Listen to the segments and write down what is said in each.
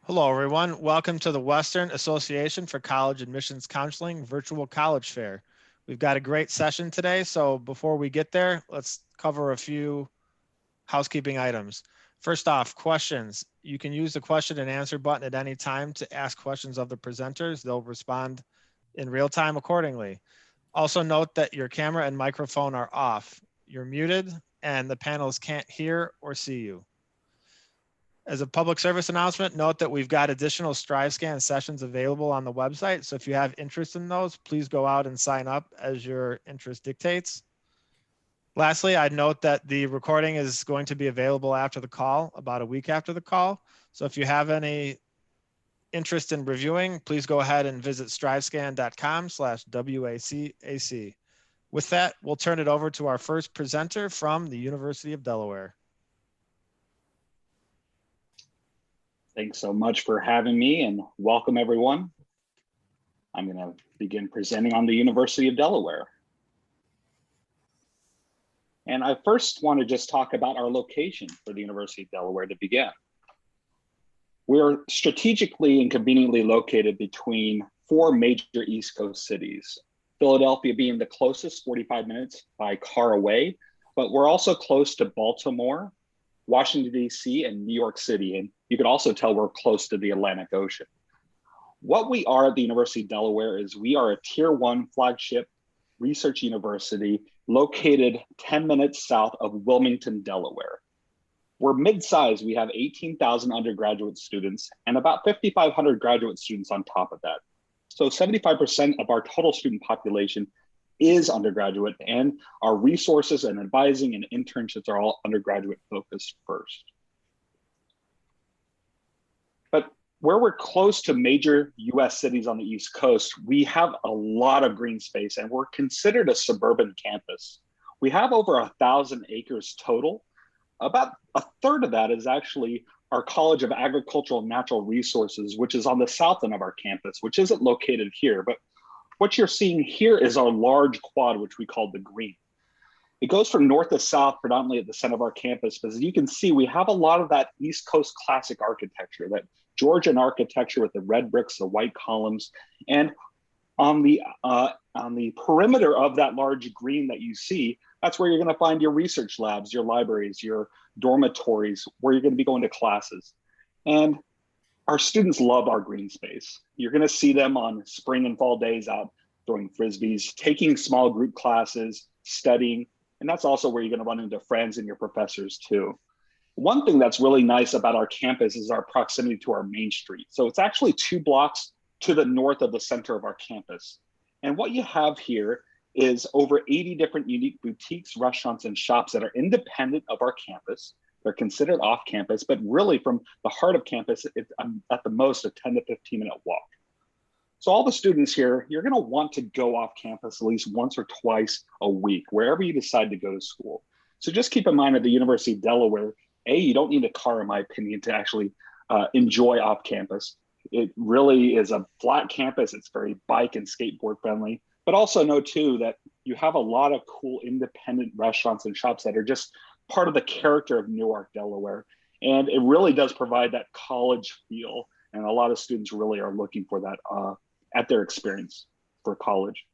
Hello, everyone. Welcome to the Western Association for College Admissions Counseling Virtual College Fair. We've got a great session today, so before we get there, let's cover a few housekeeping items. First off, questions. You can use the question and answer button at any time to ask questions of the presenters. They'll respond in real time accordingly. Also note that your camera and microphone are off. You're muted and the panelists can't hear or see you. As a public service announcement, note that we've got additional StriveScan sessions available on the website. So if you have interest in those, please go out and sign up as your interest dictates. Lastly, I'd note that the recording is going to be available after the call, about a week after the call. So if you have any interest in reviewing, please go ahead and visit strivescan.com/WACAC. With that, we'll turn it over to our first presenter from the University of Delaware. Thanks so much for having me and welcome everyone. I'm going to begin presenting on the University of Delaware. And I first want to just talk about our location for the University of Delaware to begin. We're strategically and conveniently located between four major East Coast cities, Philadelphia being the closest, 45 minutes by car away, but we're also close to Baltimore, Washington, D.C., and New York City. And you can also tell we're close to the Atlantic Ocean. What we are at the University of Delaware is we are a Tier 1 flagship research university located 10 minutes south of Wilmington, Delaware. We're mid-sized. We have 18,000 undergraduate students and about 5,500 graduate students on top of that. So 75% of our total student population is undergraduate, and our resources and advising and internships are all undergraduate focused first. But where we're close to major US cities on the East Coast, we have a lot of green space and we're considered a suburban campus. We have over 1,000 acres total. About a third of that is actually our College of Agricultural and Natural Resources, which is on the south end of our campus, which isn't located here, but what you're seeing here is our large quad, which we call the green. It goes from north to south, predominantly at the center of our campus. But as you can see, we have a lot of that East Coast classic architecture, that Georgian architecture with the red bricks, the white columns. And on the perimeter of that large green that you see, that's where you're going to find your research labs, your libraries, your dormitories, where you're going to be going to classes. And our students love our green space. You're going to see them on spring and fall days out throwing frisbees, taking small group classes, studying, and that's also where you're going to run into friends and your professors too. One thing that's really nice about our campus is our proximity to our main street. So it's actually 2 blocks to the north of the center of our campus. And what you have here is over 80 different unique boutiques, restaurants, and shops that are independent of our campus. They're considered off campus, but really from the heart of campus, it's at the most a 10 to 15 minute walk. So all the students here, you're gonna want to go off campus at least once or twice a week, wherever you decide to go to school. So just keep in mind at the University of Delaware, you don't need a car, in my opinion, to actually enjoy off campus. It really is a flat campus. It's very bike and skateboard friendly, but also know too that you have a lot of cool independent restaurants and shops that are just part of the character of Newark, Delaware. And it really does provide that college feel. And a lot of students really are looking for that at their experience for college.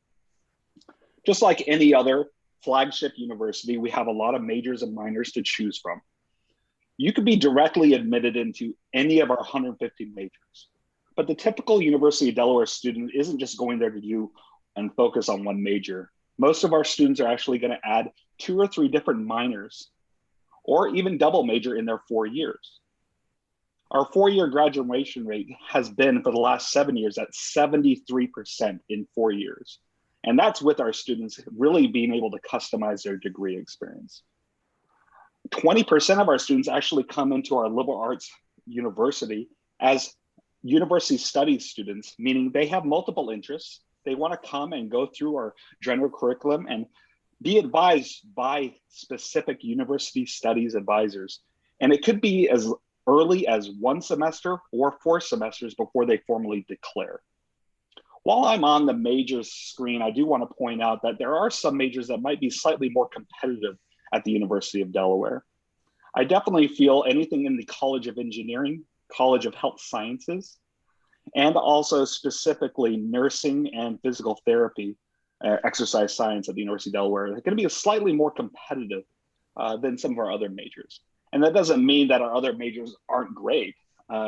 Just like any other flagship university, we have a lot of majors and minors to choose from. You could be directly admitted into any of our 150 majors. But the typical University of Delaware student isn't just going there to do and focus on one major. Most of our students are actually going to add 2 or 3 different minors, or even double major in their 4 years. Our 4-year graduation rate has been for the last 7 years at 73% in 4 years. And that's with our students really being able to customize their degree experience. 20% of our students actually come into our liberal arts university as university studies students, meaning they have multiple interests. They want to come and go through our general curriculum and be advised by specific university studies advisors. And it could be as early as 1 semester or 4 semesters before they formally declare. While I'm on the majors screen, I do want to point out that there are some majors that might be slightly more competitive at the University of Delaware. I definitely feel anything in the College of Engineering, College of Health Sciences, and also specifically nursing and physical therapy, exercise science at the University of Delaware. They're going to be slightly more competitive than some of our other majors. And that doesn't mean that our other majors aren't great.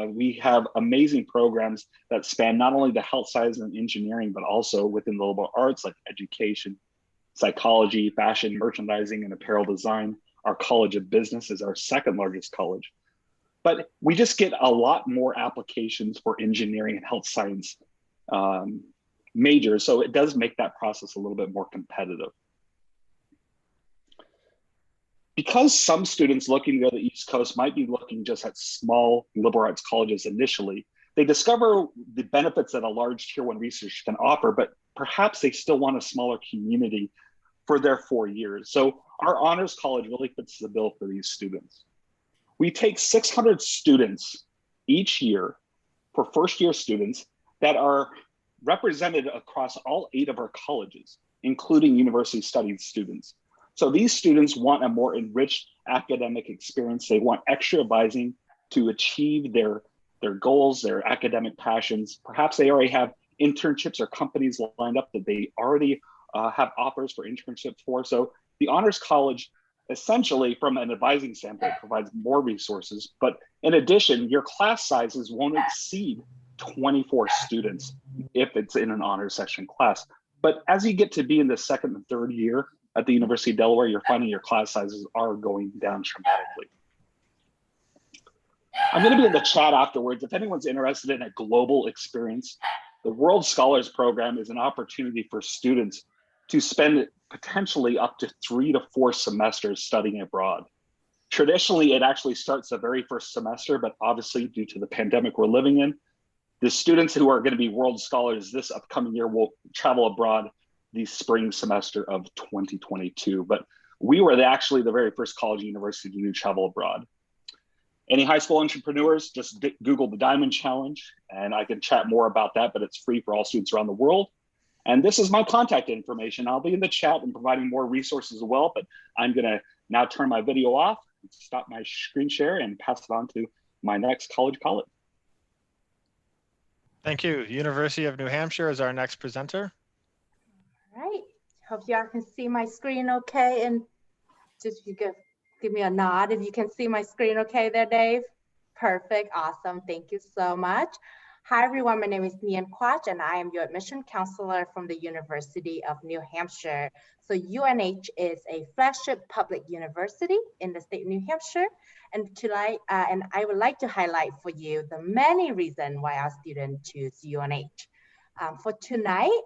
We have amazing programs that span not only the health science and engineering, but also within the liberal arts like education, psychology, fashion, merchandising, and apparel design. Our College of Business is our second largest college. But we just get a lot more applications for engineering and health science majors. So it does make that process a little bit more competitive. Because some students looking to go to the East Coast might be looking just at small liberal arts colleges initially, they discover the benefits that a large tier 1 research can offer, but perhaps they still want a smaller community for their 4 years. So our honors college really fits the bill for these students. We take 600 students each year for first year students that are represented across all 8 of our colleges, including university studies students. So these students want a more enriched academic experience. They want extra advising to achieve their goals, their academic passions. Perhaps they already have internships or companies lined up that they already have offers for internships for. So the Honors College, essentially from an advising standpoint, provides more resources. But in addition, your class sizes won't exceed 24 students if it's in an honors section class. But as you get to be in the second and third year at the University of Delaware, you're finding your class sizes are going down dramatically. I'm going to be in the chat afterwards. If anyone's interested in a global experience, the World Scholars Program is an opportunity for students to spend potentially up to 3 to 4 semesters studying abroad. Traditionally, it actually starts the very first semester, but obviously due to the pandemic we're living in, the students who are going to be world scholars this upcoming year will travel abroad the spring semester of 2022. But we were actually the very first college and university to do travel abroad. Any high school entrepreneurs, just Google the Diamond Challenge, and I can chat more about that, but it's free for all students around the world. And this is my contact information. I'll be in the chat and providing more resources as well, but I'm gonna now turn my video off, stop my screen share, and pass it on to my next college colleague. Thank you. University of New Hampshire is our next presenter. All right, hope y'all can see my screen okay, and just you give me a nod if you can see my screen okay there, Dave. Perfect, awesome, thank you so much. Hi everyone, my name is Nian Quach and I am your admission counselor from the University of New Hampshire. So UNH is a flagship public university in the state of New Hampshire. And tonight, and I would like to highlight for you the many reasons why our students choose UNH. For tonight,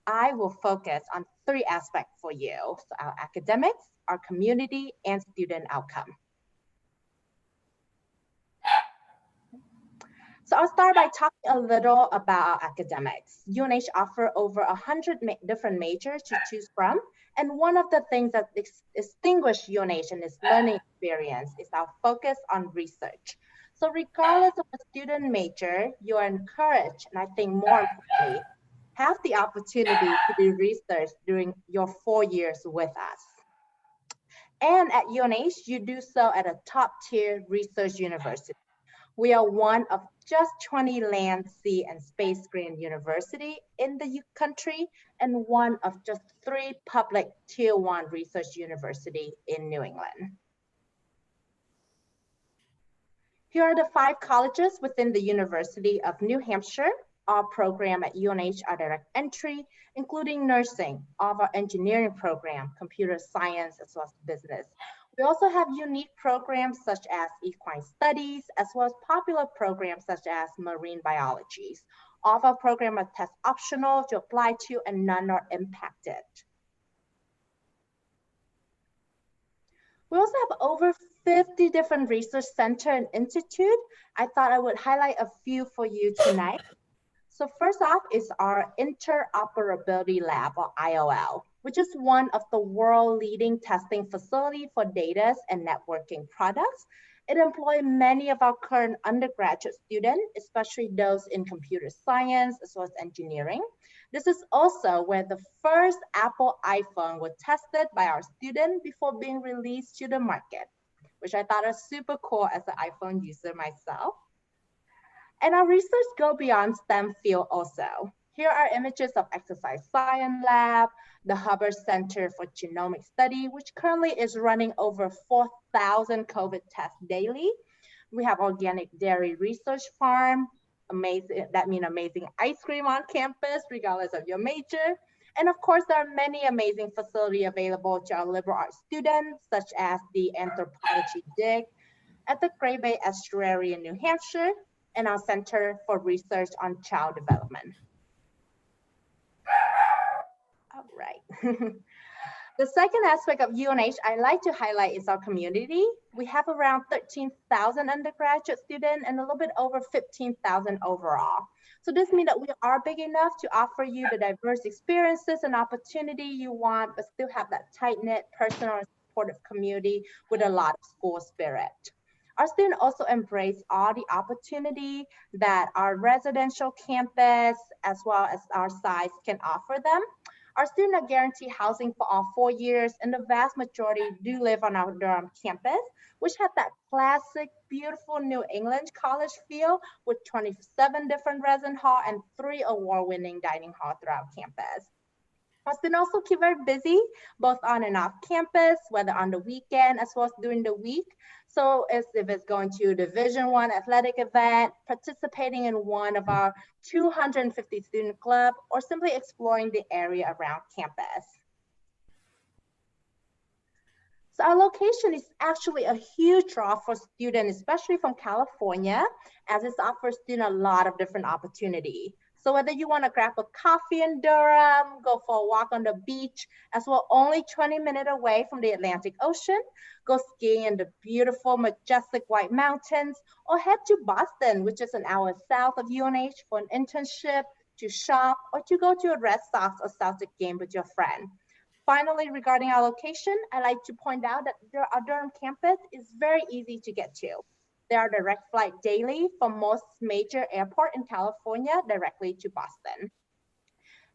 I will focus on 3 aspects for you: so our academics, our community, and student outcome. So I'll start by talking a little about academics. UNH offers over 100 different majors to choose from. And one of the things that distinguishes UNH and its learning experience is our focus on research. So regardless of the student major, you are encouraged, and I think more importantly, have the opportunity to do research during your 4 years with us. And at UNH, you do so at a top tier research university. We are one of just 20 land, sea, and space grant university in the country, and one of just 3 public tier 1 research university in New England. Here are the 5 colleges within the University of New Hampshire. Our program at UNH are direct entry, including nursing, all of our engineering program, computer science, as well as business. We also have unique programs such as equine studies, as well as popular programs such as marine biology. All of our programs are test optional to apply to, and none are impacted. We also have over 50 different research centers and institutes. I thought I would highlight a few for you tonight. So first off is our Interoperability Lab, or IOL, which is one of the world leading testing facility for data and networking products. It employs many of our current undergraduate students, especially those in computer science as well as engineering. This is also where the first Apple iPhone was tested by our students before being released to the market, which I thought was super cool as an iPhone user myself. And our research go beyond STEM field also. Here are images of Exercise Science Lab, the Hubbard Center for Genomic Study, which currently is running over 4,000 COVID tests daily. We have Organic Dairy Research Farm, amazing ice cream on campus, regardless of your major. And of course, there are many amazing facilities available to our liberal arts students, such as the Anthropology Dig at the Great Bay Estuary in New Hampshire, and our Center for Research on Child Development. All right. The second aspect of UNH I like to highlight is our community. We have around 13,000 undergraduate students and a little bit over 15,000 overall. So this means that we are big enough to offer you the diverse experiences and opportunity you want, but still have that tight-knit, personal, and supportive community with a lot of school spirit. Our students also embrace all the opportunity that our residential campus, as well as our sites, can offer them. Our students are guaranteed housing for all 4 years, and the vast majority do live on our Durham campus, which has that classic, beautiful New England college feel with 27 different resident halls and 3 award-winning dining halls throughout campus. Our students also keep very busy, both on and off campus, whether on the weekend as well as during the week. So if it's going to Division I athletic event, participating in one of our 250 student club, or simply exploring the area around campus. So our location is actually a huge draw for students, especially from California, as it offers students a lot of different opportunity. So whether you want to grab a coffee in Durham, go for a walk on the beach, as well only 20 minutes away from the Atlantic Ocean, go skiing in the beautiful, majestic White Mountains, or head to Boston, which is an hour south of UNH for an internship, to shop, or to go to a Red Sox or Celtic game with your friend. Finally, regarding our location, I like to point out that our Durham campus is very easy to get to. There are direct flights daily from most major airports in California directly to Boston.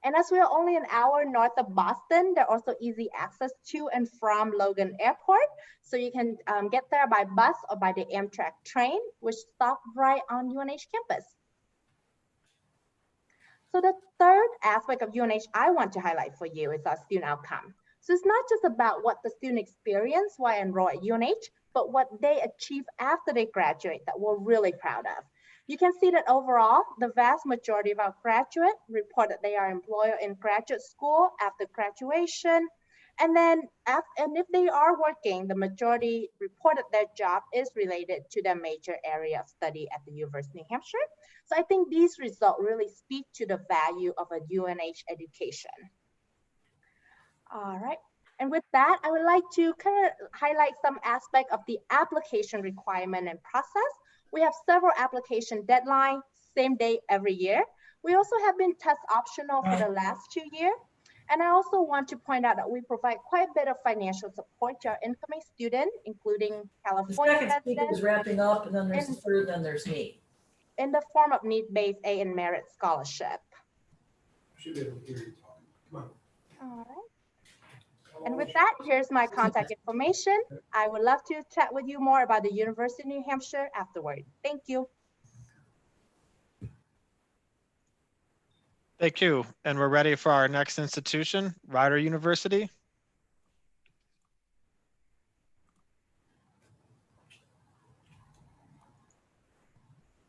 And as we are only an hour north of Boston, there are also easy access to and from Logan Airport. So you can get there by bus or by the Amtrak train, which stops right on UNH campus. So the third aspect of UNH I want to highlight for you is our student outcome. So it's not just about what the student experience while enrolled at UNH, but what they achieve after they graduate that we're really proud of. You can see that overall, the vast majority of our graduates report that they are employed in graduate school after graduation. And if they are working, the majority report that their job is related to their major area of study at the University of New Hampshire. So I think these results really speak to the value of a UNH education. All right. And with that, I would like to kind of highlight some aspect of the application requirement and process. We have several application deadlines, same day every year. We also have been test optional for the last 2 years. And I also want to point out that we provide quite a bit of financial support to our incoming students, including California The second speaker is wrapping up, and then there's the third, and then there's me. In the form of need-based aid and merit scholarship. Should be able to hear you talking. Come on. All right. And with that, here's my contact information. I would love to chat with you more about the University of New Hampshire afterward. Thank you. Thank you. And we're ready for our next institution, Rider University.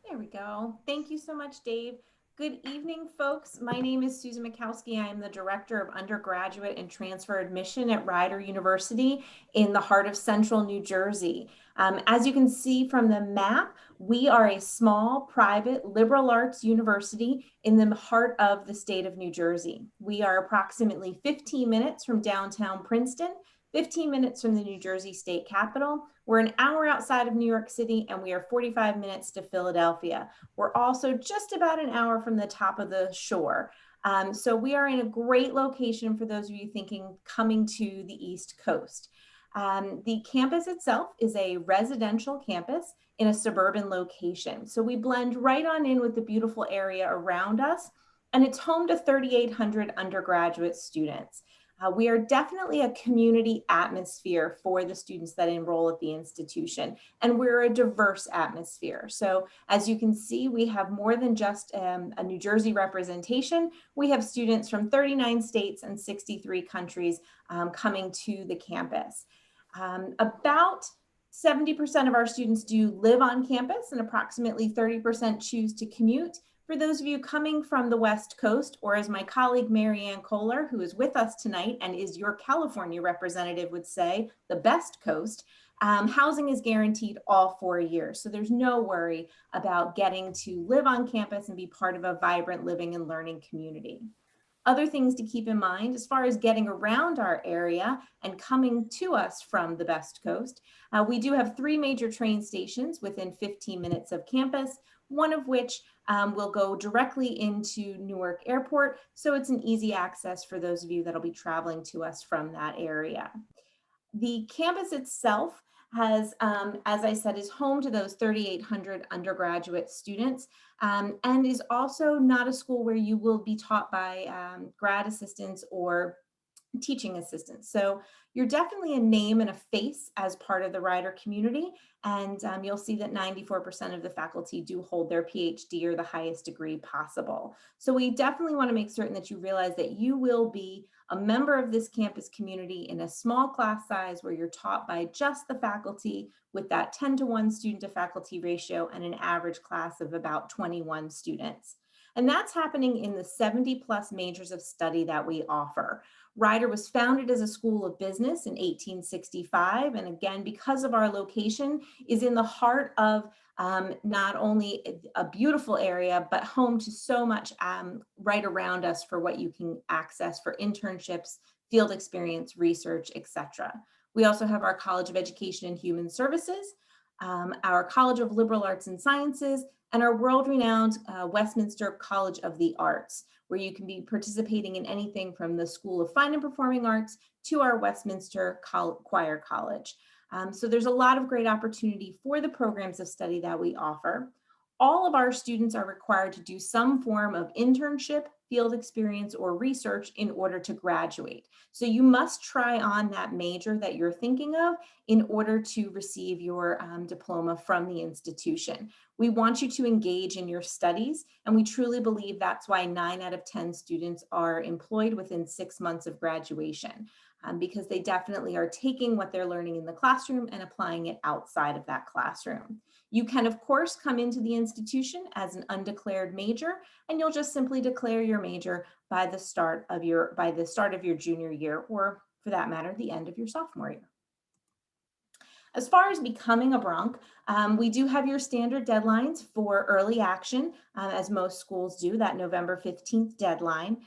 There we go. Thank you so much, Dave. Good evening, folks. My name is Susan Mikowski. I am the Director of Undergraduate and Transfer Admission at Rider University in the heart of central New Jersey. As you can see from the map, we are a small, private, liberal arts university in the heart of the state of New Jersey. We are approximately 15 minutes from downtown Princeton, 15 minutes from the New Jersey State Capitol. We're an hour outside of New York City, and we are 45 minutes to Philadelphia. We're also just about an hour from the top of the shore. So we are in a great location for those of you thinking coming to the East Coast. The campus itself is a residential campus in a suburban location. So we blend right on in with the beautiful area around us, and it's home to 3,800 undergraduate students. We are definitely a community atmosphere for the students that enroll at the institution, and we're a diverse atmosphere. So as you can see, we have more than just a New Jersey representation. We have students from 39 states and 63 countries coming to the campus. About 70% of our students do live on campus, and approximately 30% choose to commute. For those of you coming from the West Coast, or as my colleague Marianne Kohler, who is with us tonight and is your California representative, would say, the best coast, housing is guaranteed all 4 years. So there's no worry about getting to live on campus and be part of a vibrant living and learning community. Other things to keep in mind as far as getting around our area and coming to us from the Best Coast, we do have 3 major train stations within 15 minutes of campus, one of which will go directly into Newark Airport. So it's an easy access for those of you that'll be traveling to us from that area. The campus itself has, as I said, is home to those 3,800 undergraduate students, and is also not a school where you will be taught by grad assistants or teaching assistants. So you're definitely a name and a face as part of the Rider community. And you'll see that 94% of the faculty do hold their PhD or the highest degree possible. So we definitely want to make certain that you realize that you will be a member of this campus community in a small class size where you're taught by just the faculty with that 10-to-1 student to faculty ratio and an average class of about 21 students. And that's happening in the 70+ majors of study that we offer. Rider was founded as a school of business in 1865. And again, because of our location, is in the heart of not only a beautiful area, but home to so much right around us for what you can access for internships, field experience, research, etc. We also have our College of Education and Human Services, our College of Liberal Arts and Sciences, and our world-renowned Westminster College of the Arts, where you can be participating in anything from the School of Fine and Performing Arts to our Westminster Choir College. So there's a lot of great opportunity for the programs of study that we offer. All of our students are required to do some form of internship, field experience, or research in order to graduate. So you must try on that major that you're thinking of in order to receive your diploma from the institution. We want you to engage in your studies, and we truly believe that's why 9 out of 10 students are employed within 6 months of graduation, because they definitely are taking what they're learning in the classroom and applying it outside of that classroom. You can, of course, come into the institution as an undeclared major, and you'll just simply declare your major by the start of your junior year, or for that matter, the end of your sophomore year. As far as becoming a Bronc, we do have your standard deadlines for early action, as most schools do, that November 15th deadline.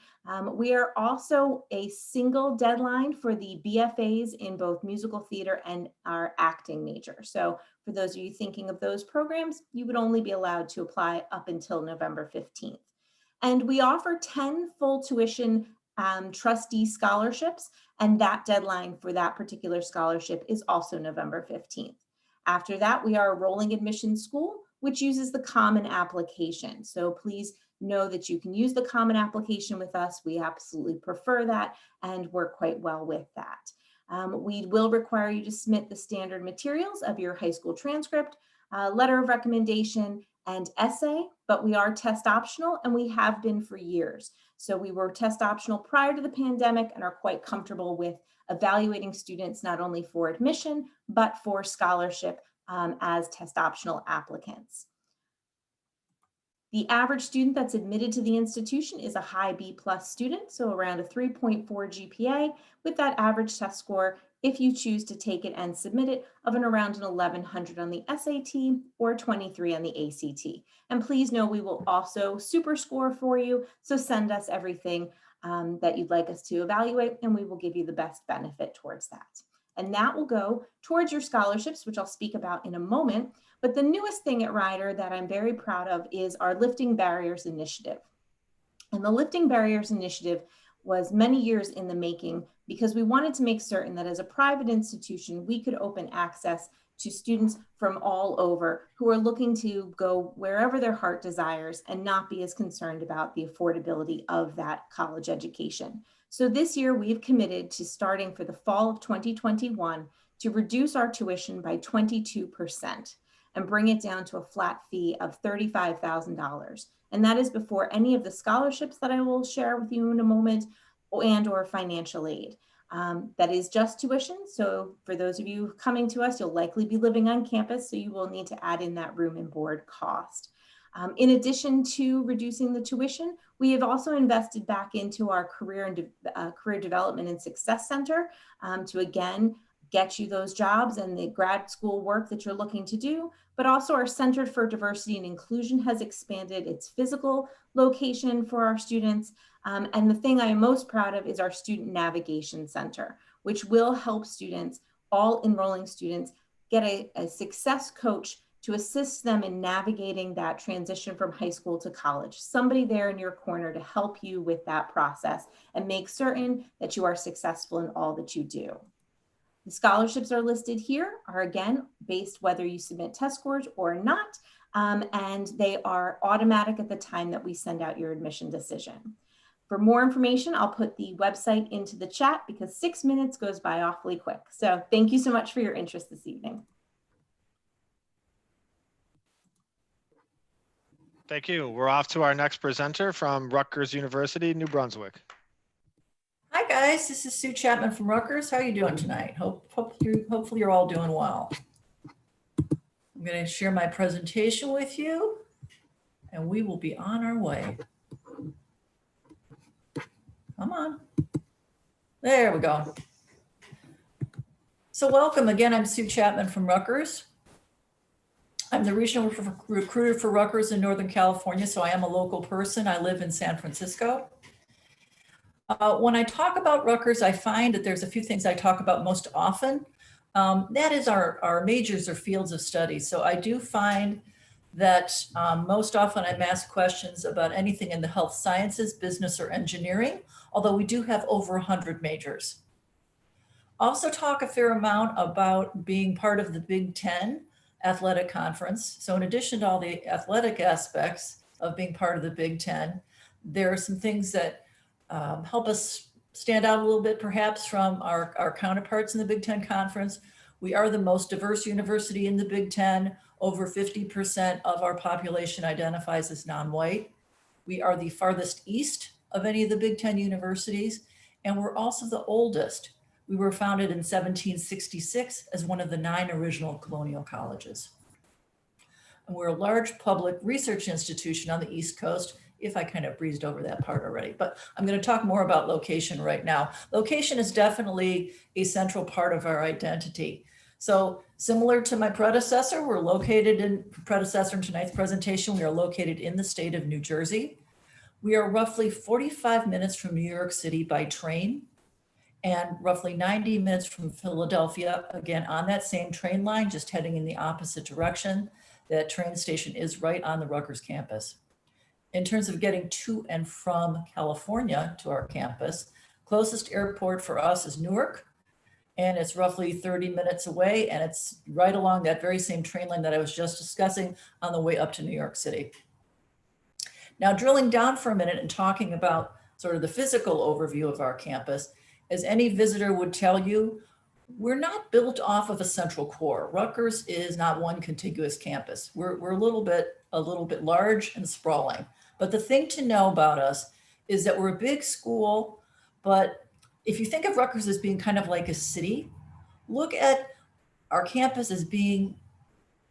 We are also a single deadline for the BFAs in both musical theater and our acting major. So for those of you thinking of those programs, you would only be allowed to apply up until November 15th. And we offer 10 full tuition trustee scholarships, and that deadline for that particular scholarship is also November 15th. After that, we are a rolling admission school, which uses the common application. So please know that you can use the common application with us. We absolutely prefer that and work quite well with that. We will require you to submit the standard materials of your high school transcript, letter of recommendation, and essay, but we are test optional, and we have been for years. So we were test optional prior to the pandemic and are quite comfortable with evaluating students not only for admission, but for scholarship as test optional applicants. The average student that's admitted to the institution is a high B+ student, so around a 3.4 GPA with that average test score, if you choose to take it and submit it, of around an 1100 on the SAT or 23 on the ACT. And please know we will also super score for you, so send us everything that you'd like us to evaluate, and we will give you the best benefit towards that. And that will go towards your scholarships, which I'll speak about in a moment. But the newest thing at Rider that I'm very proud of is our Lifting Barriers Initiative. And the Lifting Barriers Initiative was many years in the making because we wanted to make certain that as a private institution, we could open access to students from all over who are looking to go wherever their heart desires and not be as concerned about the affordability of that college education. So this year we've committed to starting for the fall of 2021 to reduce our tuition by 22% and bring it down to a flat fee of $35,000. And that is before any of the scholarships that I will share with you in a moment and or financial aid. That is just tuition. So for those of you coming to us, you'll likely be living on campus, so you will need to add in that room and board cost. In addition to reducing the tuition, we have also invested back into our career development and success center to again get you those jobs and the grad school work that you're looking to do. But also our Center for Diversity and Inclusion has expanded its physical location for our students. And the thing I am most proud of is our Student Navigation Center, which will help students, all enrolling students, get a success coach to assist them in navigating that transition from high school to college. Somebody there in your corner to help you with that process and make certain that you are successful in all that you do. The scholarships are listed here are again based whether you submit test scores or not, and they are automatic at the time that we send out your admission decision. For more information, I'll put the website into the chat because 6 minutes goes by awfully quick. So thank you so much for your interest this evening. Thank you. We're off to our next presenter from Rutgers University, New Brunswick. Hi guys, this is Sue Chapman from Rutgers. How are you doing tonight? Hopefully you're all doing well. I'm going to share my presentation with you and we will be on our way. Come on. There we go. So welcome again. I'm Sue Chapman from Rutgers. I'm the regional recruiter for Rutgers in Northern California, so I am a local person. I live in San Francisco. When I talk about Rutgers, I find that there's a few things I talk about most often. That is our majors or fields of study. So I do find that most often I'm asked questions about anything in the health sciences, business, or engineering, although we do have over 100 majors. Also talk a fair amount about being part of the Big Ten Athletic Conference. So in addition to all the athletic aspects of being part of the Big Ten, there are some things that help us stand out a little bit perhaps from our counterparts in the Big Ten Conference. We are the most diverse university in the Big Ten. Over 50% of our population identifies as non-white. We are the farthest east of any of the Big Ten universities, and we're also the oldest. We were founded in 1766 as one of the 9 original colonial colleges. And we're a large public research institution on the East Coast, if I kind of breezed over that part already, but I'm going to talk more about location right now. Location is definitely a central part of our identity. So similar to my predecessor, we're located in predecessor in tonight's presentation, we are located in the state of New Jersey. We are roughly 45 minutes from New York City by train and roughly 90 minutes from Philadelphia, again, on that same train line, just heading in the opposite direction. That train station is right on the Rutgers campus. In terms of getting to and from California to our campus, closest airport for us is Newark, and it's roughly 30 minutes away, and it's right along that very same train line that I was just discussing on the way up to New York City. Now, drilling down for a minute and talking about sort of the physical overview of our campus, as any visitor would tell you, we're not built off of a central core. Rutgers is not one contiguous campus. We're a little bit large and sprawling. But the thing to know about us is that we're a big school, but if you think of Rutgers as being kind of like a city, look at our campus as being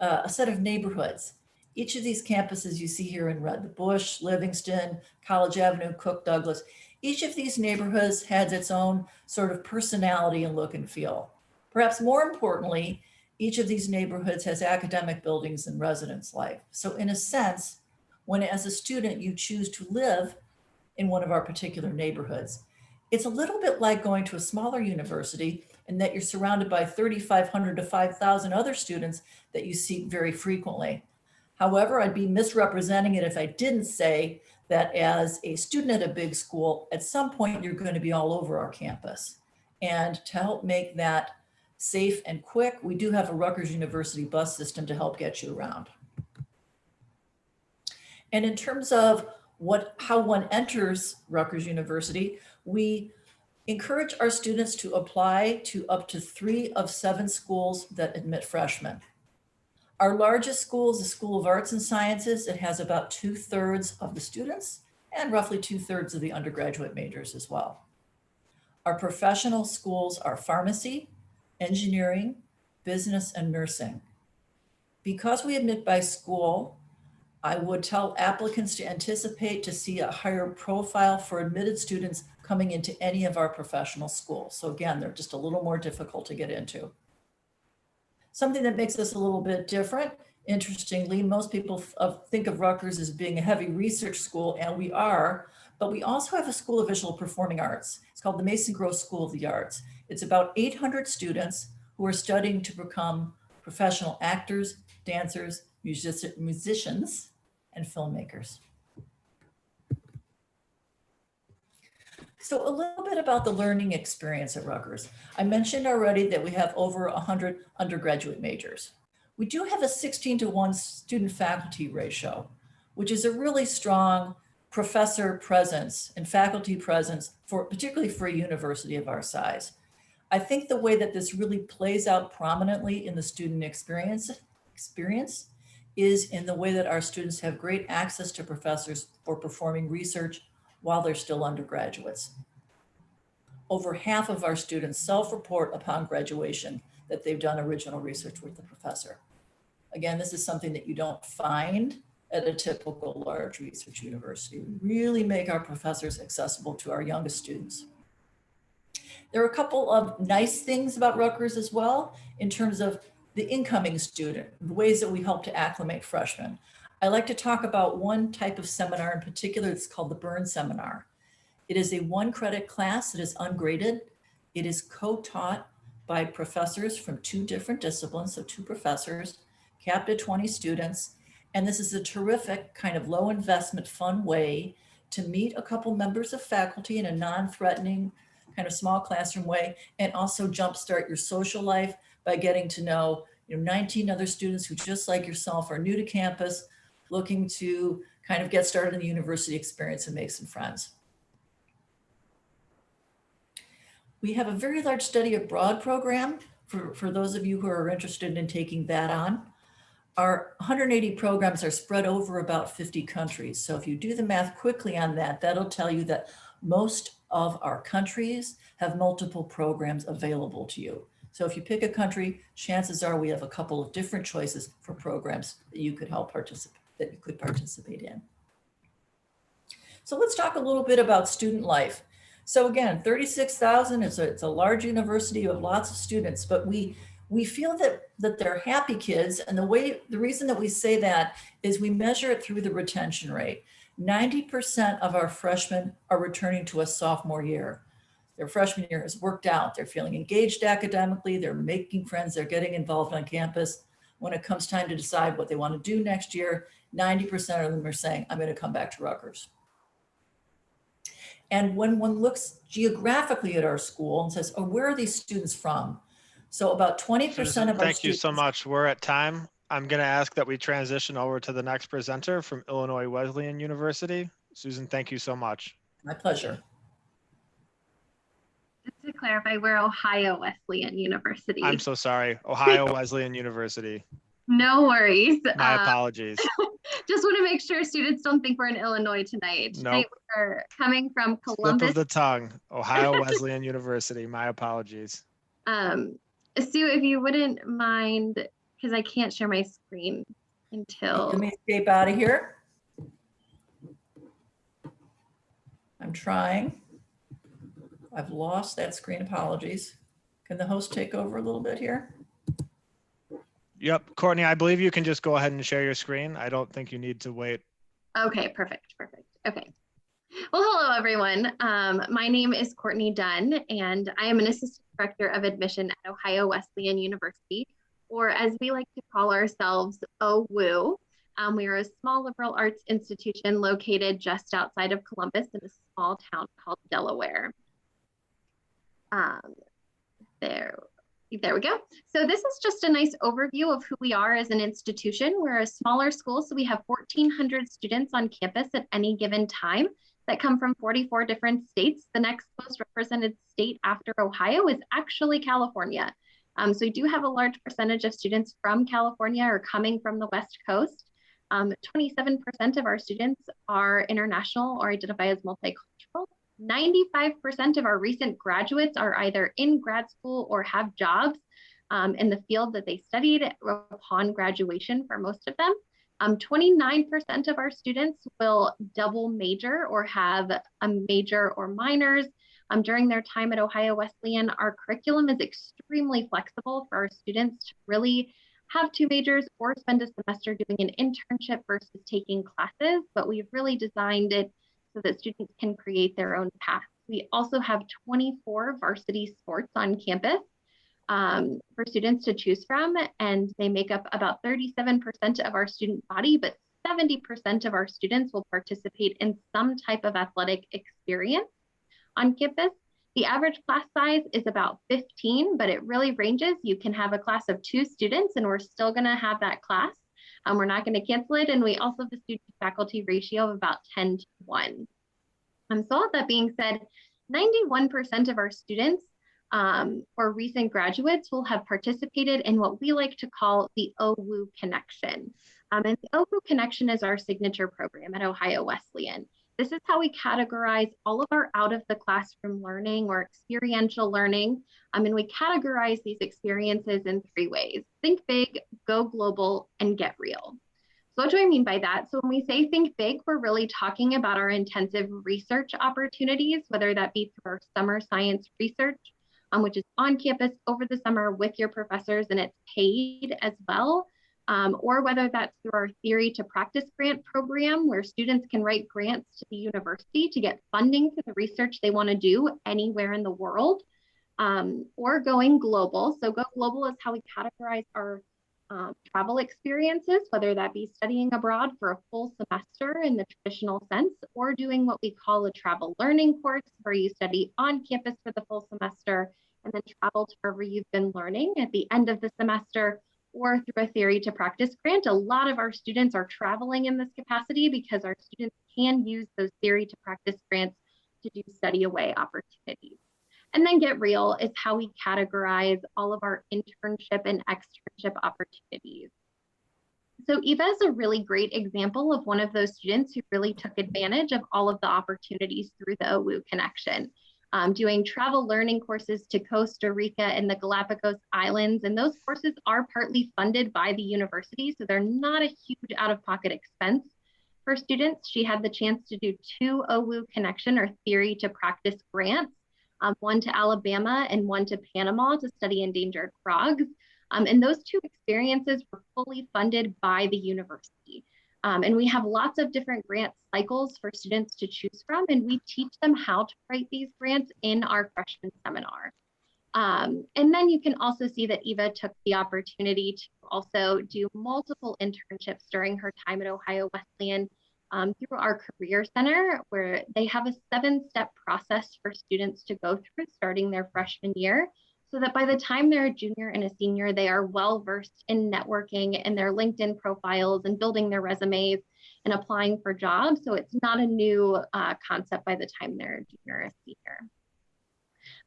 a set of neighborhoods. Each of these campuses you see here in red, the Bush, Livingston, College Avenue, Cook, Douglas, each of these neighborhoods has its own sort of personality and look and feel. Perhaps more importantly, each of these neighborhoods has academic buildings and residence life. So in a sense, when as a student you choose to live in one of our particular neighborhoods, it's a little bit like going to a smaller university in that you're surrounded by 3,500 to 5,000 other students that you see very frequently. However, I'd be misrepresenting it if I didn't say that as a student at a big school, at some point you're going to be all over our campus. And to help make that safe and quick, we do have a Rutgers University bus system to help get you around. And in terms of how one enters Rutgers University, we Encourage our students to apply to up to 3 of 7 schools that admit freshmen. Our largest school is the School of Arts and Sciences. It has about 2/3 of the students and roughly 2/3 of the undergraduate majors as well. Our professional schools are pharmacy, engineering, business, and nursing. Because we admit by school, I would tell applicants to anticipate to see a higher profile for admitted students coming into any of our professional schools. So again, they're just a little more difficult to get into. Something that makes us a little bit different, interestingly, most people think of Rutgers as being a heavy research school, and we are, but we also have a School of Visual Performing Arts. It's called the Mason Gross School of the Arts. It's about 800 students who are studying to become professional actors, dancers, musicians, and filmmakers. So a little bit about the learning experience at Rutgers. I mentioned already that we have over 100 undergraduate majors. We do have a 16-to-1 student faculty ratio, which is a really strong professor presence and faculty presence, particularly for a university of our size. I think the way that this really plays out prominently in the student experience is in the way that our students have great access to professors for performing research while they're still undergraduates. Over half of our students self-report upon graduation that they've done original research with the professor. Again, this is something that you don't find at a typical large research university. We really make our professors accessible to our youngest students. There are a couple of nice things about Rutgers as well in terms of the incoming student, the ways that we help to acclimate freshmen. I like to talk about one type of seminar in particular. It's called the Burn Seminar. It is a 1-credit class that is ungraded. It is co-taught by professors from 2 different disciplines, so 2 professors, capped at 20 students. And this is a terrific kind of low investment, fun way to meet a couple members of faculty in a non-threatening kind of small classroom way, and also jumpstart your social life by getting to know 19 other students who, just like yourself, are new to campus, looking to kind of get started in the university experience and make some friends. We have a very large study abroad program for those of you who are interested in taking that on. Our 180 programs are spread over about 50 countries. So if you do the math quickly on that, that'll tell you that most of our countries have multiple programs available to you. So if you pick a country, chances are we have a couple of different choices for programs that you could participate in. So let's talk a little bit about student life. So again, 36,000 it's a large university. You have lots of students, but we feel that they're happy kids. And the reason that we say that is we measure it through the retention rate. 90% of our freshmen are returning to us sophomore year. Their freshman year has worked out. They're feeling engaged academically. They're making friends. They're getting involved on campus. When it comes time to decide what they want to do next year, 90% of them are saying, I'm going to come back to Rutgers. And when one looks geographically at our school and says, oh, where are these students from? So about 20% of our students. Thank you so much. We're at time. I'm going to ask that we transition over to the next presenter from Illinois Wesleyan University. Susan, thank you so much. My pleasure. Just to clarify, we're Ohio Wesleyan University. I'm so sorry. Ohio Wesleyan University. No worries. My apologies. Just want to make sure students don't think we're in Illinois tonight. Nope. Tonight we're coming from Columbus. Slip of the tongue. Ohio Wesleyan University. My apologies. Sue, if you wouldn't mind, because I can't share my screen until. Let me escape out of here. I'm trying. I've lost that screen. Apologies. Can the host take over a little bit here? Yep. Courtney, I believe you can just go ahead and share your screen. I don't think you need to wait. Okay, perfect. Okay. Well, hello, everyone. My name is Courtney Dunn, and I am an assistant director of admission at Ohio Wesleyan University, or as we like to call ourselves, OWU. We are a small liberal arts institution located just outside of Columbus in a small town called Delaware. There we go. So this is just a nice overview of who we are as an institution. We're a smaller school, so we have 1,400 students on campus at any given time. that come from 44 different states. The next most represented state after Ohio is actually California. So we do have a large percentage of students from California or coming from the West Coast. 27% of our students are international or identify as multicultural. 95% of our recent graduates are either in grad school or have jobs in the field that they studied upon graduation for most of them. 29% of our students will double major or have a major or minors. During their time at Ohio Wesleyan, our curriculum is extremely flexible for our students to really have two majors or spend a semester doing an internship versus taking classes, but we've really designed it so that students can create their own path. We also have 24 varsity sports on campus for students to choose from, and they make up about 37% of our student body, but 70% of our students will participate in some type of athletic experience on campus. The average class size is about 15, but it really ranges. You can have a class of 2 students and we're still gonna have that class. We're not gonna cancel it. And we also have a student to faculty ratio of about 10 to 1. So all that being said, 91% of our students or recent graduates will have participated in what we like to call the OWU Connection. And the OWU Connection is our signature program at Ohio Wesleyan. This is how we categorize all of our out of the classroom learning or experiential learning. And we categorize these experiences in 3 ways: think big, go global, and get real. So what do I mean by that? So when we say think big, we're really talking about our intensive research opportunities, whether that be through our summer science research, which is on campus over the summer with your professors, and it's paid as well. Or whether that's through our Theory to Practice grant program, where students can write grants to the university to get funding for the research they want to do anywhere in the world, or going global. So go global is how we categorize our travel experiences, whether that be studying abroad for a full semester in the traditional sense, or doing what we call a travel learning course, where you study on campus for the full semester and then travel to wherever you've been learning at the end of the semester, or through a Theory to Practice grant. A lot of our students are traveling in this capacity because our students can use those Theory to Practice grants to do study away opportunities. And then Get Real is how we categorize all of our internship and externship opportunities. So Eva is a really great example of one of those students who really took advantage of all of the opportunities through the OWU Connection. Doing travel learning courses to Costa Rica and the Galapagos Islands. And those courses are partly funded by the university, so they're not a huge out-of-pocket expense for students. She had the chance to do 2 OWU Connection or Theory to Practice grants, one to Alabama and one to Panama to study endangered frogs. And those 2 experiences were fully funded by the university. And we have lots of different grant cycles for students to choose from, and we teach them how to write these grants in our freshman seminar. And then you can also see that Eva took the opportunity to also do multiple internships during her time at Ohio Wesleyan through our Career Center, where they have a 7-step process for students to go through starting their freshman year, so that by the time they're a junior and a senior, they are well-versed in networking and their LinkedIn profiles and building their resumes and applying for jobs. So it's not a new concept by the time they're a junior or a senior.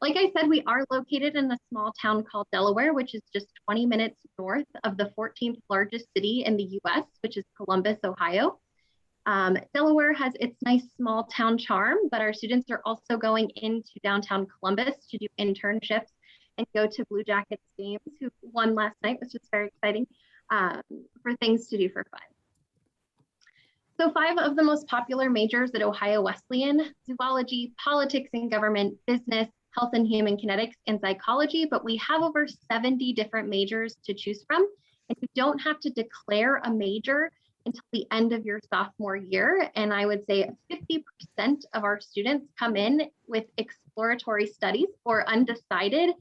Like I said, we are located in a small town called Delaware, which is just 20 minutes north of the 14th largest city in the US, which is Columbus, Ohio. Delaware has its nice small town charm, but our students are also going into downtown Columbus to do internships and go to Blue Jackets games, who won last night, which is very exciting, for things to do for fun. So 5 of the most popular majors at Ohio Wesleyan: zoology, politics and government, business, health and human kinetics, and psychology, but we have over 70 different majors to choose from, and you don't have to declare a major until the end of your sophomore year. And I would say 50% of our students come in with exploratory studies or undecided,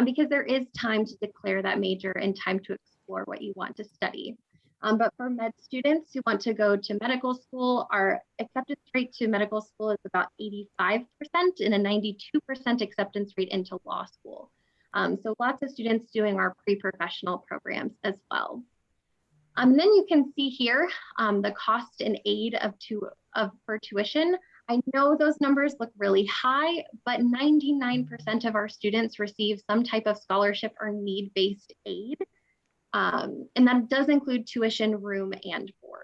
because there is time to declare that major and time to explore what you want to study. But for med students who want to go to medical school, our acceptance rate to medical school is about 85% and a 92% acceptance rate into law school. So lots of students doing our pre-professional programs as well. And then you can see here the cost and aid for tuition. I know those numbers look really high, but 99% of our students receive some type of scholarship or need-based aid. And that does include tuition, room, and board.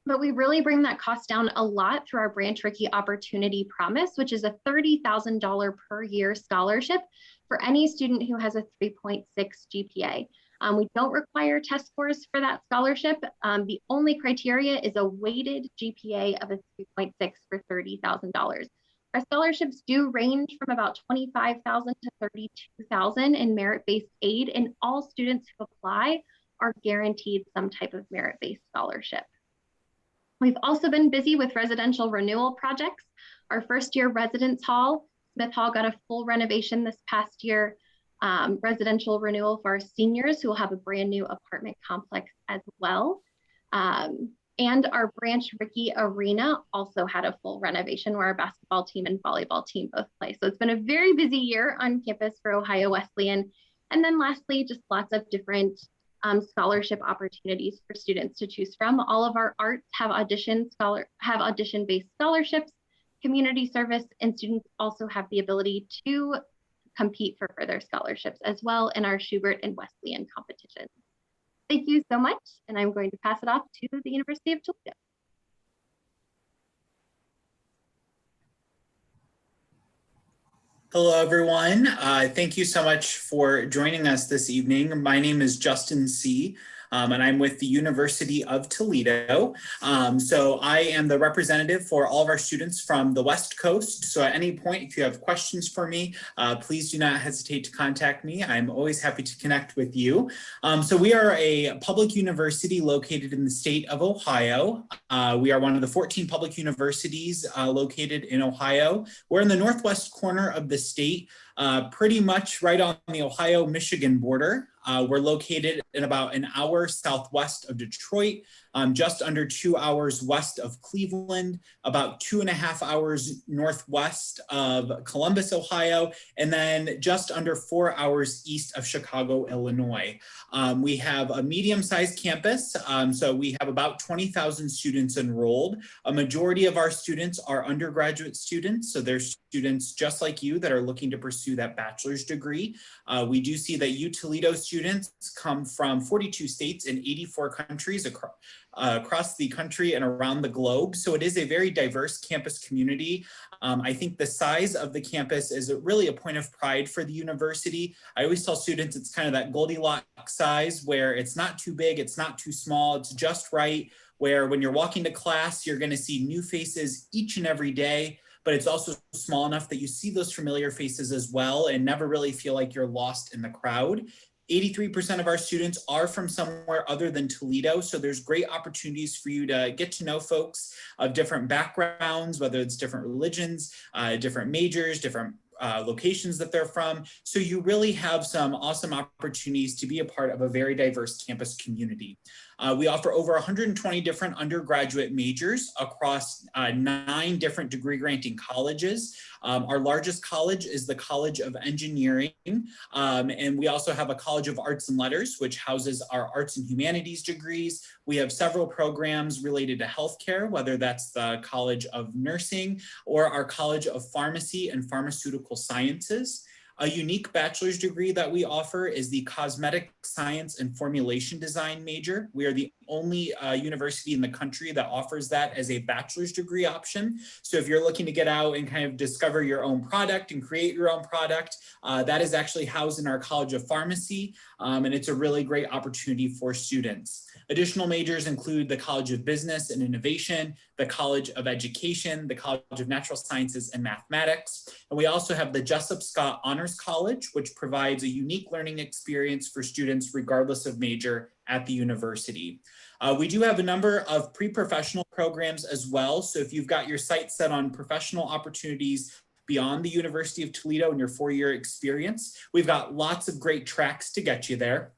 But we really bring that cost down a lot through our Branch Rickey Opportunity Promise, which is a $30,000 per year scholarship for any student who has a 3.6 GPA. We don't require test scores for that scholarship. The only criteria is a weighted GPA of a 3.6 for $30,000. Our scholarships do range from about $25,000 to $32,000 in merit-based aid, and all students who apply are guaranteed some type of merit-based scholarship. We've also been busy with residential renewal projects. Our first year residence hall, Smith Hall, got a full renovation this past year. Residential renewal for our seniors who will have a brand new apartment complex as well. And our Branch Rickey Arena also had a full renovation where our basketball team and volleyball team both play. So it's been a very busy year on campus for Ohio Wesleyan. And then lastly, just lots of different scholarship opportunities for students to choose from. All of our arts have audition-based scholarships, community service, and students also have the ability to compete for further scholarships as well in our Schubert and Wesleyan competitions. Thank you so much, and I'm going to pass it off to the University of Toledo. Hello, everyone. Thank you so much for joining us this evening. My name is Justin C., and I'm with the University of Toledo. So I am the representative for all of our students from the West Coast. So at any point, if you have questions for me, please do not hesitate to contact me. I'm always happy to connect with you. So we are a public university located in the state of Ohio. We are one of the 14 public universities located in Ohio. We're in the northwest corner of the state, pretty much right on the Ohio-Michigan border. We're located in about an hour southwest of Detroit, just under 2 hours west of Cleveland, about 2.5 hours northwest of Columbus, Ohio, and then just under 4 hours east of Chicago, Illinois. We have a medium-sized campus, so we have about 20,000 students enrolled. A majority of our students are undergraduate students, so they're students just like you that are looking to pursue that bachelor's degree. We do see that Toledo students come from 42 states and 84 countries across the country and around the globe. So it is a very diverse campus community. I think the size of the campus is really a point of pride for the university. I always tell students it's kind of that Goldilocks size where it's not too big, it's not too small, it's just right, where when you're walking to class, you're going to see new faces each and every day, but it's also small enough that you see those familiar faces as well and never really feel like you're lost in the crowd. 83% of our students are from somewhere other than Toledo, so there's great opportunities for you to get to know folks of different backgrounds, whether it's different religions, different majors, different locations that they're from. So you really have some awesome opportunities to be a part of a very diverse campus community. We offer over 120 different undergraduate majors across 9 different degree granting colleges. Our largest college is the College of Engineering, and we also have a College of Arts and Letters, which houses our arts and humanities degrees. We have several programs related to healthcare, whether that's the College of Nursing or our College of Pharmacy and Pharmaceutical Sciences. A unique bachelor's degree that we offer is the Cosmetic Science and Formulation Design major. We are the only university in the country that offers that as a bachelor's degree option. So if you're looking to get out and kind of discover your own product and create your own product, that is actually housed in our College of Pharmacy, and it's a really great opportunity for students. Additional majors include the College of Business and Innovation, the College of Education, the College of Natural Sciences and Mathematics. And we also have the Jessup Scott Honors College, which provides a unique learning experience for students regardless of major at the university. We do have a number of pre-professional programs as well. So if you've got your sights set on professional opportunities beyond the University of Toledo and your 4-year experience, we've got lots of great tracks to get you there.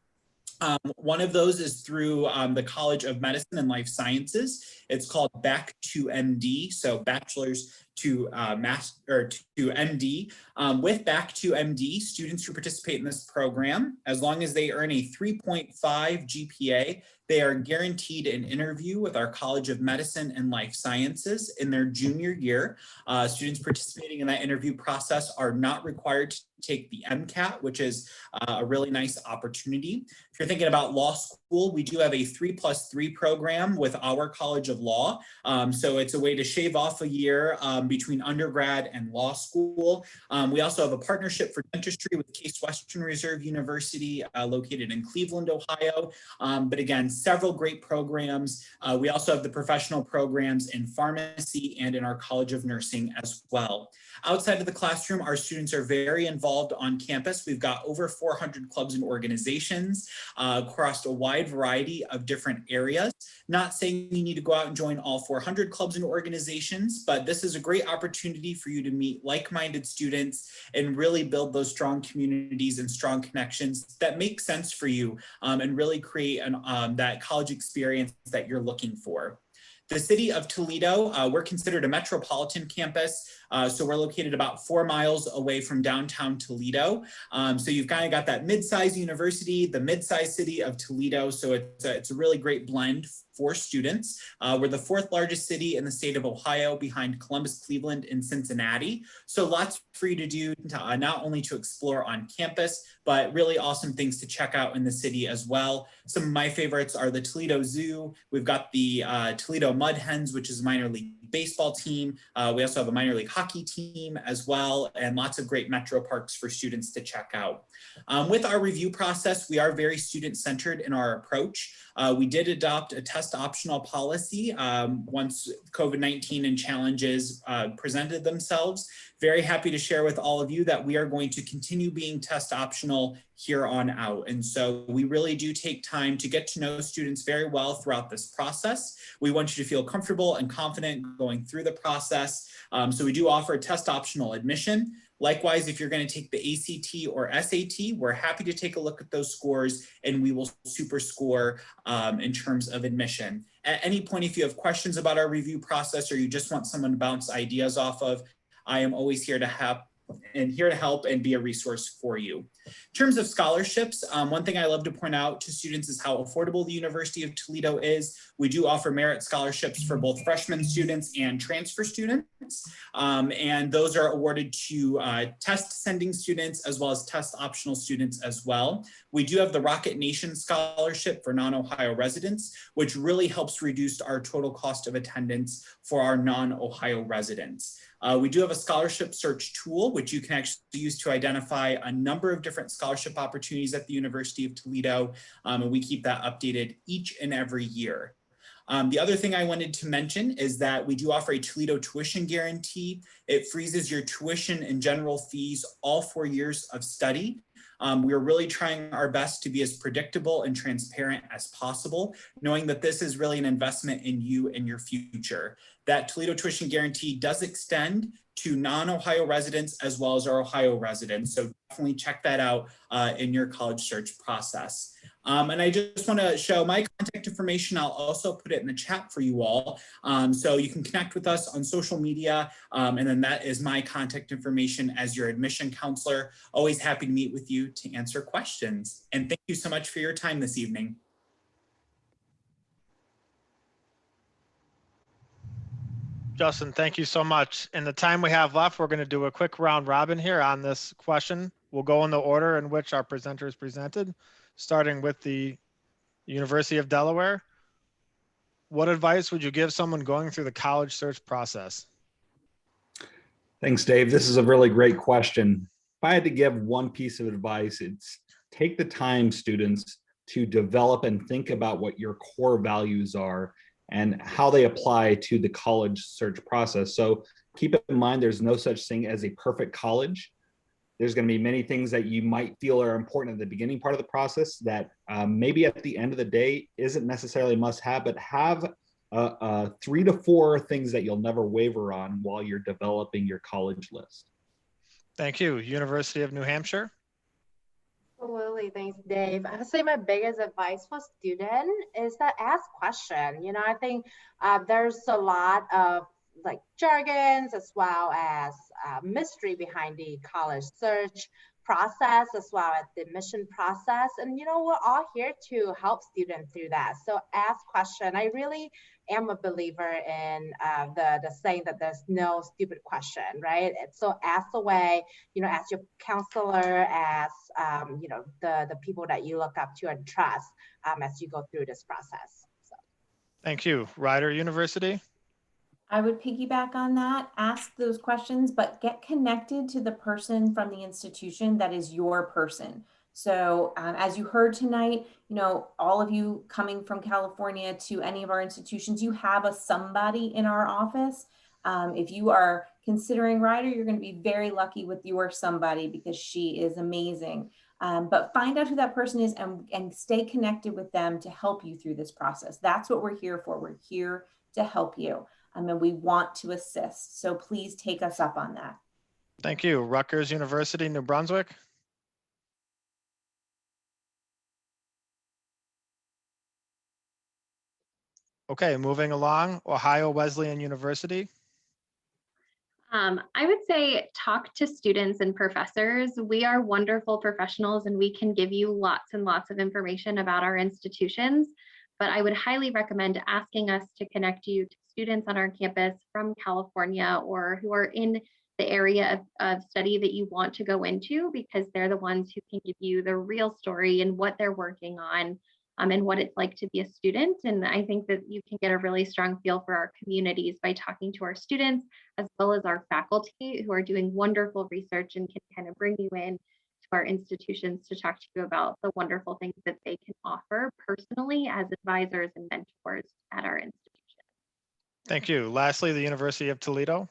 One of those is through the College of Medicine and Life Sciences. It's called Back to MD, so Bachelor's to MD. With Back to MD, students who participate in this program, as long as they earn a 3.5 GPA, they are guaranteed an interview with our College of Medicine and Life Sciences in their junior year. Students participating in that interview process are not required to take the MCAT, which is a really nice opportunity. If you're thinking about law school, we do have a 3+3 program with our College of Law. So it's a way to shave off a year between undergrad and law school. We also have a partnership for dentistry with Case Western Reserve University located in Cleveland, Ohio. But again, several great programs. We also have the professional programs in pharmacy and in our College of Nursing as well. Outside of the classroom, our students are very involved on campus. We've got over 400 clubs and organizations across a wide variety of different areas. Not saying you need to go out and join all 400 clubs and organizations, but this is a great opportunity for you to meet like-minded students and really build those strong communities and strong connections that make sense for you and really create that college experience that you're looking for. The city of Toledo, we're considered a metropolitan campus. So we're located about 4 miles away from downtown Toledo. So you've kind of got that mid-sized university, the mid-sized city of Toledo. So it's a really great blend for students. We're the 4th largest city in the state of Ohio behind Columbus, Cleveland, and Cincinnati. So lots for you to do, not only to explore on campus, but really awesome things to check out in the city as well. Some of my favorites are the Toledo Zoo. We've got the Toledo Mud Hens, which is a minor league baseball team. We also have a minor league hockey team as well, and lots of great metro parks for students to check out. With our review process, we are very student-centered in our approach. We did adopt a test optional policy once COVID-19 and challenges presented themselves. Very happy to share with all of you that we are going to continue being test optional here on out. And so we really do take time to get to know students very well throughout this process. We want you to feel comfortable and confident going through the process. So we do offer test optional admission. Likewise, if you're going to take the ACT or SAT, we're happy to take a look at those scores and we will super score in terms of admission. At any point, if you have questions about our review process or you just want someone to bounce ideas off of, I am always here to help and be a resource for you. In terms of scholarships, one thing I love to point out to students is how affordable the University of Toledo is. We do offer merit scholarships for both freshman students and transfer students. And those are awarded to test sending students as well as test optional students as well. We do have the Rocket Nation Scholarship for non-Ohio residents, which really helps reduce our total cost of attendance for our non-Ohio residents. We do have a scholarship search tool, which you can actually use to identify a number of different scholarship opportunities at the University of Toledo, and we keep that updated each and every year. The other thing I wanted to mention is that we do offer a Toledo tuition guarantee. It freezes your tuition and general fees all 4 years of study. We're really trying our best to be as predictable and transparent as possible, knowing that this is really an investment in you and your future. That Toledo tuition guarantee does extend to non-Ohio residents as well as our Ohio residents. So definitely check that out in your college search process. And I just want to show my contact information. I'll also put it in the chat for you all. So you can connect with us on social media. And then that is my contact information as your admission counselor. Always happy to meet with you to answer questions. And thank you so much for your time this evening. Justin, thank you so much. In the time we have left, we're going to do a quick round robin here on this question. We'll go in the order in which our presenters presented, starting with the University of Delaware. What advice would you give someone going through the college search process? Thanks, Dave. This is a really great question. If I had to give one piece of advice, it's take the time, students, to develop and think about what your core values are and how they apply to the college search process. So keep in mind, there's no such thing as a perfect college. There's going to be many things that you might feel are important at the beginning part of the process that maybe at the end of the day isn't necessarily must have, but have 3 to 4 things that you'll never waver on while you're developing your college list. Thank you. University of New Hampshire. Absolutely, thanks, Dave. I would say my biggest advice for students is that ask questions. You know, I think there's a lot of like jargons, as well as mystery behind the college search process, as well as the admission process. And we're all here to help students through that. So ask questions. I really am a believer in the saying that there's no stupid question, right? So ask away, ask your counselor, ask the people that you look up to and trust as you go through this process. So. Thank you. Rider University. I would piggyback on that, ask those questions, but get connected to the person from the institution that is your person. So as you heard tonight, all of you coming from California to any of our institutions, you have a somebody in our office. If you are considering Rider, you're going to be very lucky with your somebody because she is amazing. But find out who that person is and stay connected with them to help you through this process. That's what we're here for. We're here to help you. And we want to assist. So please take us up on that. Thank you. Rutgers University, New Brunswick. Okay, moving along, Ohio Wesleyan University. I would say talk to students and professors. We are wonderful professionals and we can give you lots and lots of information about our institutions, but I would highly recommend asking us to connect you to students on our campus from California or who are in the area of study that you want to go into, because they're the ones who can give you the real story and what they're working on. And what it's like to be a student. And I think that you can get a really strong feel for our communities by talking to our students, as well as our faculty who are doing wonderful research and can kind of bring you in to our institutions to talk to you about the wonderful things that they can offer personally as advisors and mentors at our institution. Thank you. Lastly, the University of Toledo.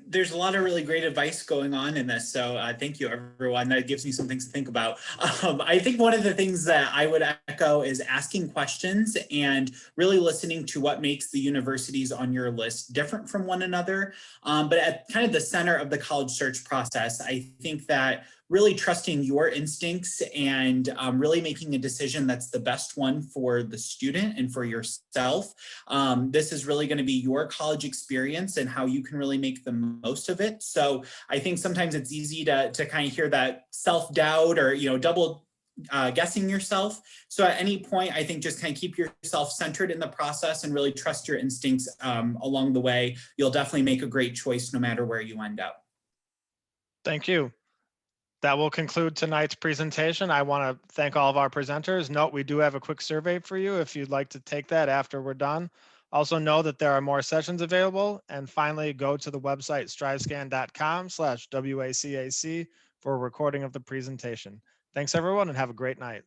There's a lot of really great advice going on in this. So thank you, everyone. That gives me some things to think about. I think one of the things that I would echo is asking questions and really listening to what makes the universities on your list different from one another. But at kind of the center of the college search process, I think that really trusting your instincts and really making a decision that's the best one for the student and for yourself. This is really going to be your college experience and how you can really make the most of it. So I think sometimes it's easy to kind of hear that self-doubt or, double guessing yourself. So at any point, I think just kind of keep yourself centered in the process and really trust your instincts along the way. You'll definitely make a great choice no matter where you end up. Thank you. That will conclude tonight's presentation. I want to thank all of our presenters. Note, we do have a quick survey for you if you'd like to take that after we're done. Also know that there are more sessions available. And finally, go to the website strivescan.com/WACAC for a recording of the presentation. Thanks everyone and have a great night.